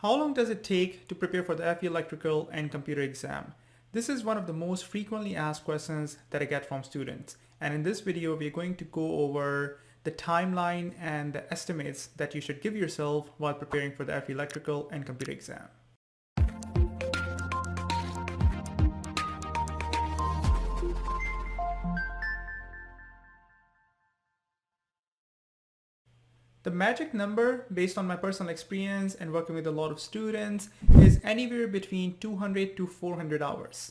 How long does it take to prepare for the FE electrical and computer exam? This is one of the most frequently asked questions that I get from students. And in this video, we're going to go over the timeline and the estimates that you should give yourself while preparing for the FE electrical and computer exam. The magic number, based on my personal experience and working with a lot of students, is anywhere between 200 to 400 hours.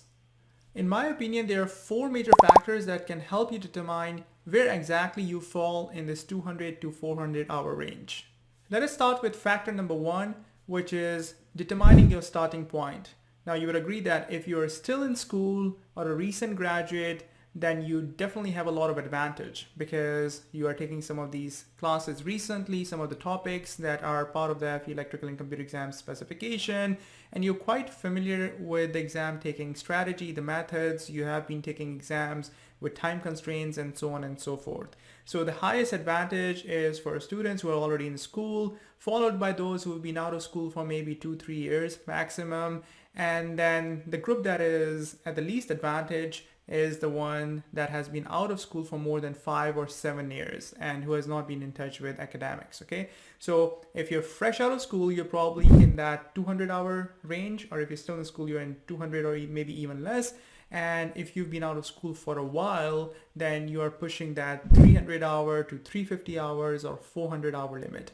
In my opinion, there are four major factors that can help you determine where exactly you fall in this 200 to 400 hour range. Let us start with factor number one, which is determining your starting point. Now, you would agree that if you're still in school or a recent graduate, then you definitely have a lot of advantage because you are taking some of these classes recently, some of the topics that are part of the FE electrical and computer exam specification, and you're quite familiar with the exam taking strategy, the methods. You have been taking exams with time constraints and so on and so forth. So the highest advantage is for students who are already in school, followed by those who have been out of school for maybe 2-3 years maximum. And then the group that is at the least advantage is the one that has been out of school for more than 5 or 7 years and who has not been in touch with academics. Okay, so if you're fresh out of school, you're probably in that 200-hour range, or if you're still in school, you're in 200 or maybe even less. And if you've been out of school for a while, then you are pushing that 300-hour to 350 hours or 400-hour limit.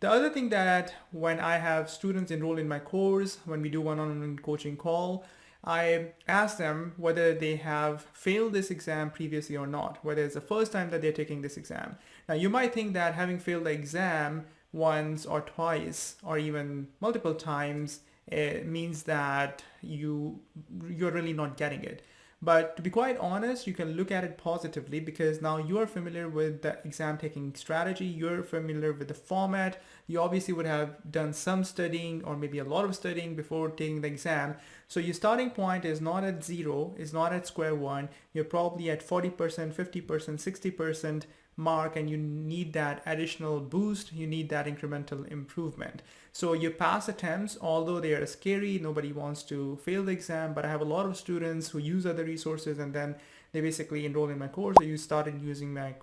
The other thing that when I have students enroll in my course, when we do one-on-one coaching call, I ask them whether they have failed this exam previously or not, whether it's the first time that they're taking this exam. Now, you might think that having failed the exam once or twice or even multiple times, it means that you're really not getting it. But to be quite honest, you can look at it positively because now you are familiar with the exam taking strategy, you're familiar with the format, you obviously would have done some studying or maybe a lot of studying before taking the exam. So your starting point is not at zero, is not at square one, you're probably at 40%, 50%, 60% mark, and you need that additional boost, you need that incremental improvement. So your past attempts, although they are scary, nobody wants to fail the exam, but I have a lot of students who use other resources and then they basically enroll in my course. You started using my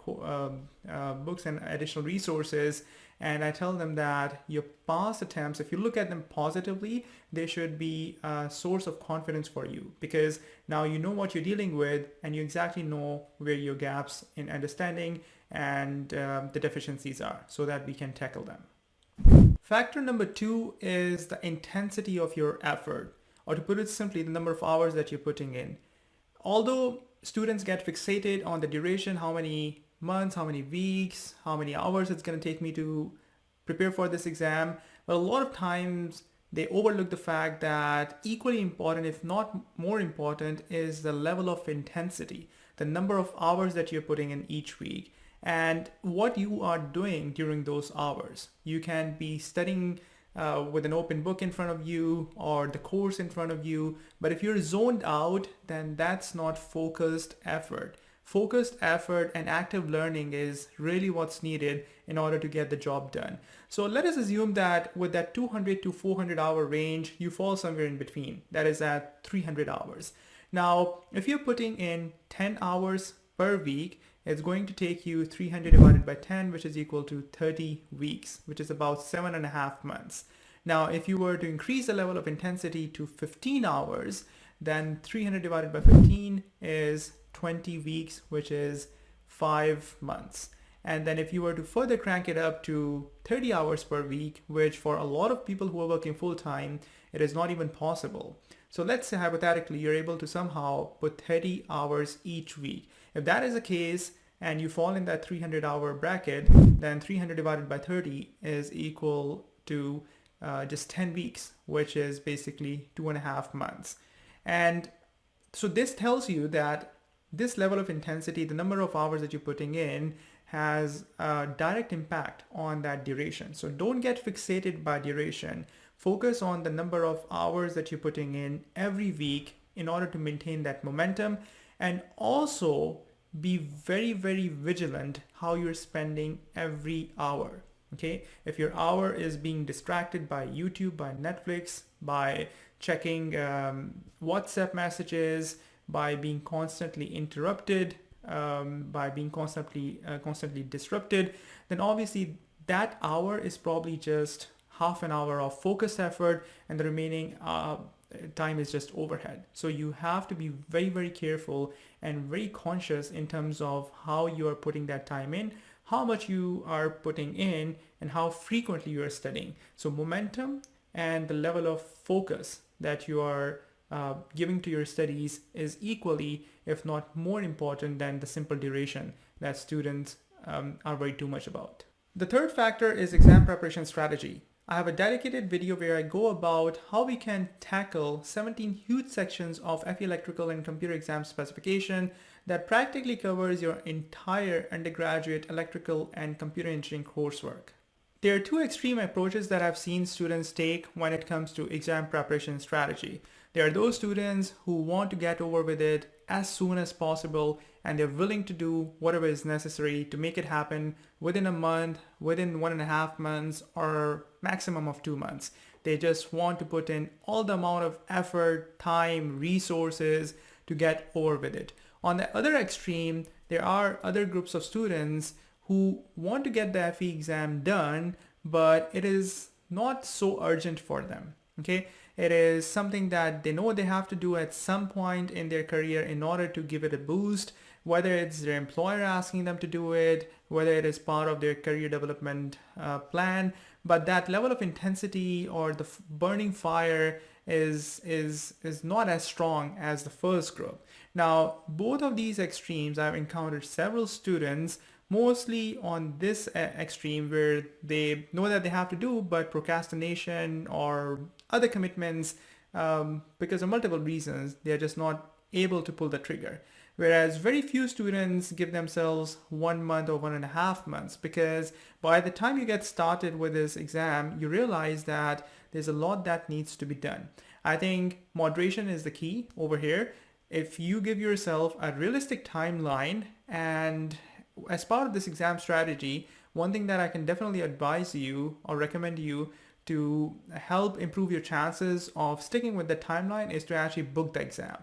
books and additional resources, and I tell them that your past attempts, if you look at them positively, they should be a source of confidence for you because now you know what you're dealing with and you exactly know where your gaps in understanding and the deficiencies are so that we can tackle them. Factor number two is the intensity of your effort, or to put it simply, the number of hours that you're putting in. Although students get fixated on the duration, how many months, how many weeks, how many hours it's going to take me to prepare for this exam, but a lot of times they overlook the fact that equally important, if not more important, is the level of intensity, the number of hours that you're putting in each week, and what you are doing during those hours. You can be studying with an open book in front of you or the course in front of you, but if you're zoned out, then that's not focused effort. Focused effort and active learning is really what's needed in order to get the job done. So let us assume that with that 200 to 400 hour range, you fall somewhere in between. That is at 300 hours. Now, if you're putting in 10 hours per week, it's going to take you 300 divided by 10, which is equal to 30 weeks, which is about 7.5 months. Now, if you were to increase the level of intensity to 15 hours, then 300 divided by 15 is 20 weeks, which is 5 months. And then if you were to further crank it up to 30 hours per week, which for a lot of people who are working full time, it is not even possible. So let's say hypothetically, you're able to somehow put 30 hours each week. If that is the case and you fall in that 300 hour bracket, then 300 divided by 30 is equal to just 10 weeks, which is basically 2.5 months. And so this tells you that this level of intensity, the number of hours that you're putting in, has a direct impact on that duration. So don't get fixated by duration. Focus on the number of hours that you're putting in every week in order to maintain that momentum, and also be very, very vigilant how you're spending every hour. Okay, if your hour is being distracted by YouTube, by Netflix, by checking WhatsApp messages, by being constantly interrupted, by being constantly disrupted, then obviously that hour is probably just half an hour of focused effort, and the remaining time is just overhead. So you have to be very, very careful and very conscious in terms of how you are putting that time in, how much you are putting in, and how frequently you are studying. So momentum and the level of focus that you are giving to your studies is equally, if not more important than the simple duration that students are worried too much about. The third factor is exam preparation strategy. I have a dedicated video where I go about how we can tackle 17 huge sections of FE Electrical and Computer Exam Specification that practically covers your entire undergraduate electrical and computer engineering coursework. There are two extreme approaches that I've seen students take when it comes to exam preparation strategy. There are those students who want to get over with it as soon as possible, and they're willing to do whatever is necessary to make it happen within a month, within 1.5 months, or maximum of 2 months. They just want to put in all the amount of effort, time, resources to get over with it. On the other extreme, there are other groups of students who want to get the FE exam done, but it is not so urgent for them. Okay, it is something that they know they have to do at some point in their career in order to give it a boost, whether it's their employer asking them to do it, whether it is part of their career development plan. But that level of intensity or the burning fire is not as strong as the first group. Now, both of these extremes, I've encountered several students mostly on this extreme where they know that they have to do, but procrastination or other commitments, because of multiple reasons, they're just not able to pull the trigger. Whereas very few students give themselves 1 month or 1.5 months, because by the time you get started with this exam, you realize that there's a lot that needs to be done. I think moderation is the key over here. If you give yourself a realistic timeline, and as part of this exam strategy, one thing that I can definitely advise you or recommend you to help improve your chances of sticking with the timeline is to actually book the exam.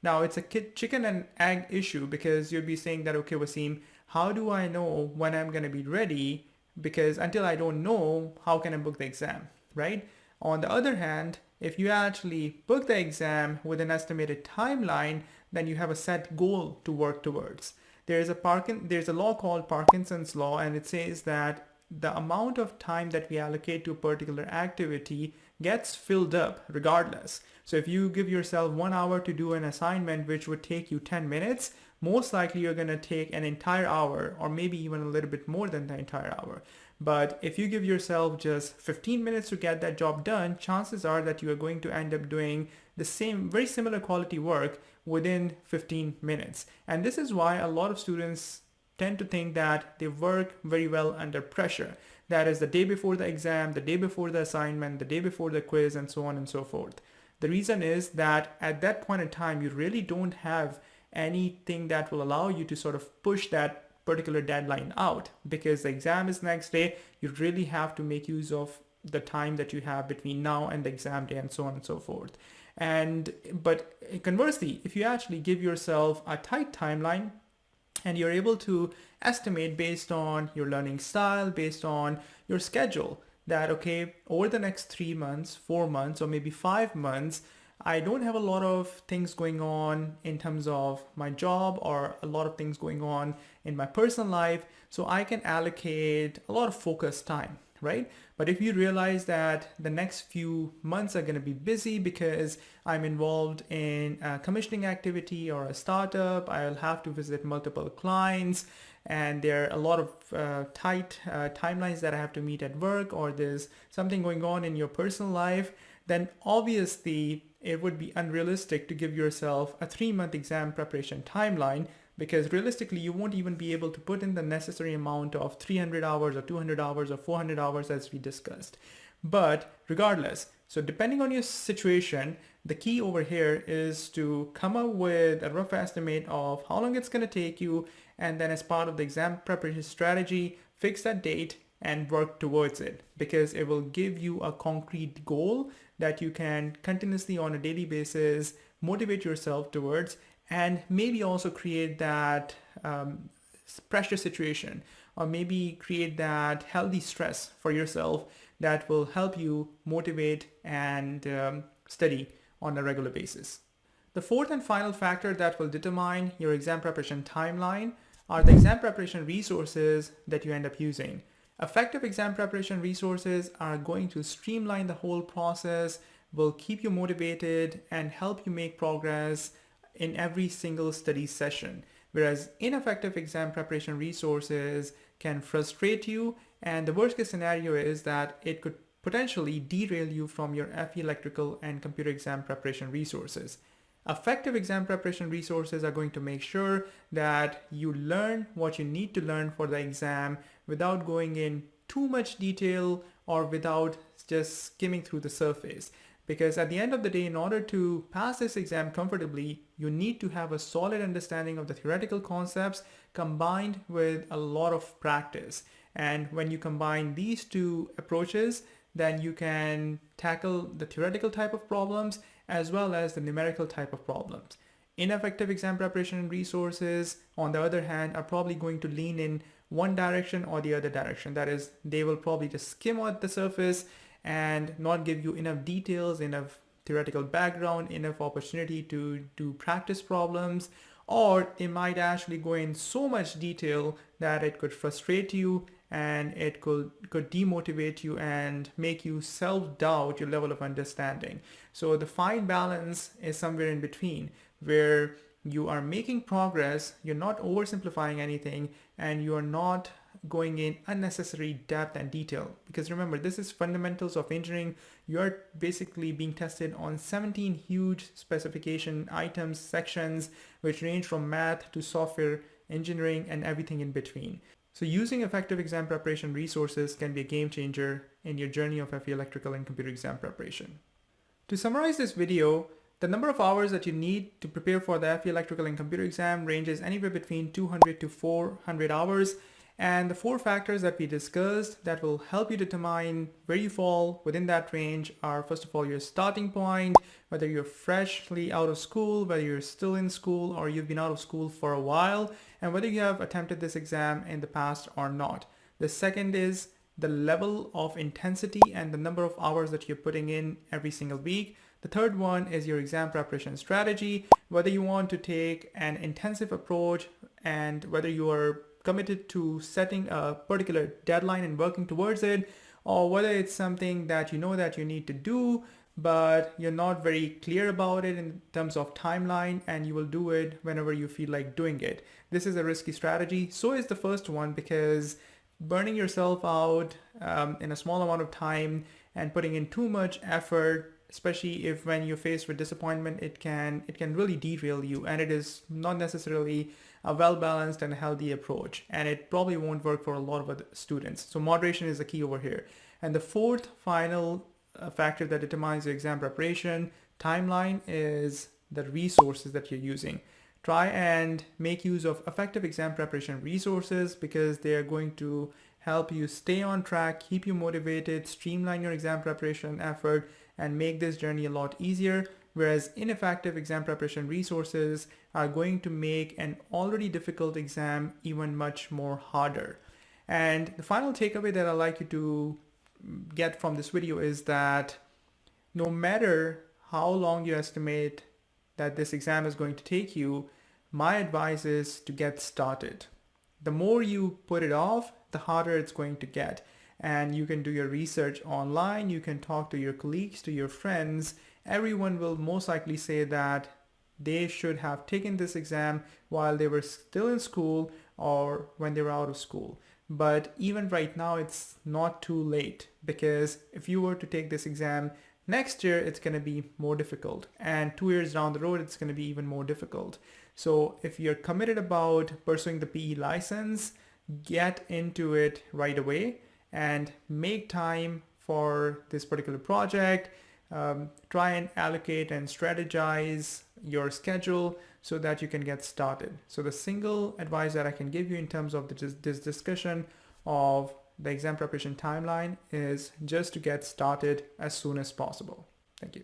Now, it's a chicken and egg issue, because you'll be saying that, okay, Wasim, how do I know when I'm going to be ready? Because until I don't know, how can I book the exam, right? On the other hand, if you actually book the exam with an estimated timeline, then you have a set goal to work towards. There's a law called Parkinson's law, and it says that the amount of time that we allocate to a particular activity gets filled up regardless. So if you give yourself 1 hour to do an assignment which would take you 10 minutes, most likely you're going to take an entire hour, or maybe even a little bit more than the entire hour. But if you give yourself just 15 minutes to get that job done, chances are that you are going to end up doing the same, very similar quality work within 15 minutes. And this is why a lot of students tend to think that they work very well under pressure. That is the day before the exam, the day before the assignment, the day before the quiz, and so on and so forth. The reason is that at that point in time, you really don't have anything that will allow you to sort of push that particular deadline out, because the exam is next day. You really have to make use of the time that you have between now and the exam day, and so on and so forth. But conversely, if you actually give yourself a tight timeline and you're able to estimate based on your learning style, based on your schedule, that okay, over the next 3 months, 4 months, or maybe 5 months, I don't have a lot of things going on in terms of my job, or a lot of things going on in my personal life, so I can allocate a lot of focus time, right? But if you realize that the next few months are going to be busy because I'm involved in a commissioning activity or a startup, I'll have to visit multiple clients, and there are a lot of tight timelines that I have to meet at work, or there's something going on in your personal life, then obviously it would be unrealistic to give yourself a 3-month exam preparation timeline, because realistically you won't even be able to put in the necessary amount of 300 hours or 200 hours or 400 hours as we discussed. But regardless, so depending on your situation, the key over here is to come up with a rough estimate of how long it's going to take you, and then as part of the exam preparation strategy, fix that date and work towards it, because it will give you a concrete goal that you can continuously on a daily basis motivate yourself towards, and maybe also create that pressure situation, or maybe create that healthy stress for yourself that will help you motivate and study on a regular basis. The fourth and final factor that will determine your exam preparation timeline are the exam preparation resources that you end up using. Effective exam preparation resources are going to streamline the whole process, will keep you motivated, and help you make progress in every single study session. Whereas ineffective exam preparation resources can frustrate you, and the worst case scenario is that it could potentially derail you from your FE electrical and computer exam preparation resources. Effective exam preparation resources are going to make sure that you learn what you need to learn for the exam without going in too much detail or without just skimming through the surface. Because at the end of the day, in order to pass this exam comfortably, you need to have a solid understanding of the theoretical concepts combined with a lot of practice. And when you combine these two approaches, then you can tackle the theoretical type of problems as well as the numerical type of problems. Ineffective exam preparation resources, on the other hand, are probably going to lean in one direction or the other direction. That is, they will probably just skim at the surface and not give you enough details, enough theoretical background, enough opportunity to do practice problems, or they might actually go in so much detail that it could frustrate you and it could demotivate you and make you self-doubt your level of understanding. So the fine balance is somewhere in between, where you are making progress, you're not oversimplifying anything, and you are not going in unnecessary depth and detail. Because remember, this is fundamentals of engineering. You're basically being tested on 17 huge specification items, sections, which range from math to software engineering and everything in between. So using effective exam preparation resources can be a game changer in your journey of FE electrical and computer exam preparation. To summarize this video, the number of hours that you need to prepare for the FE electrical and computer exam ranges anywhere between 200 to 400 hours. And the four factors that we discussed that will help you determine where you fall within that range are, first of all, your starting point, whether you're freshly out of school, whether you're still in school, or you've been out of school for a while, and whether you have attempted this exam in the past or not. The second is the level of intensity and the number of hours that you're putting in every single week. The third one is your exam preparation strategy, whether you want to take an intensive approach and whether you are committed to setting a particular deadline and working towards it, or whether it's something that you know that you need to do, but you're not very clear about it in terms of timeline, and you will do it whenever you feel like doing it. This is a risky strategy. So is the first one, because burning yourself out in a small amount of time and putting in too much effort, especially if when you're faced with disappointment, it can really derail you, and it is not necessarily a well-balanced and healthy approach, and it probably won't work for a lot of other students. So moderation is the key over here. And the fourth final factor that determines your exam preparation timeline is the resources that you're using. Try and make use of effective exam preparation resources, because they are going to help you stay on track, keep you motivated, streamline your exam preparation effort, and make this journey a lot easier. Whereas ineffective exam preparation resources are going to make an already difficult exam even much more harder. And the final takeaway that I'd like you to get from this video is that no matter how long you estimate that this exam is going to take you, my advice is to get started. The more you put it off, the harder it's going to get. And you can do your research online, you can talk to your colleagues, to your friends. Everyone will most likely say that they should have taken this exam while they were still in school or when they were out of school. But even right now, it's not too late, because if you were to take this exam next year, it's going to be more difficult. And 2 years down the road, it's going to be even more difficult. So if you're committed about pursuing the PE license, get into it right away and make time for this particular project. Try and allocate and strategize your schedule so that you can get started. So the single advice that I can give you in terms of this discussion of the exam preparation timeline is just to get started as soon as possible. Thank you.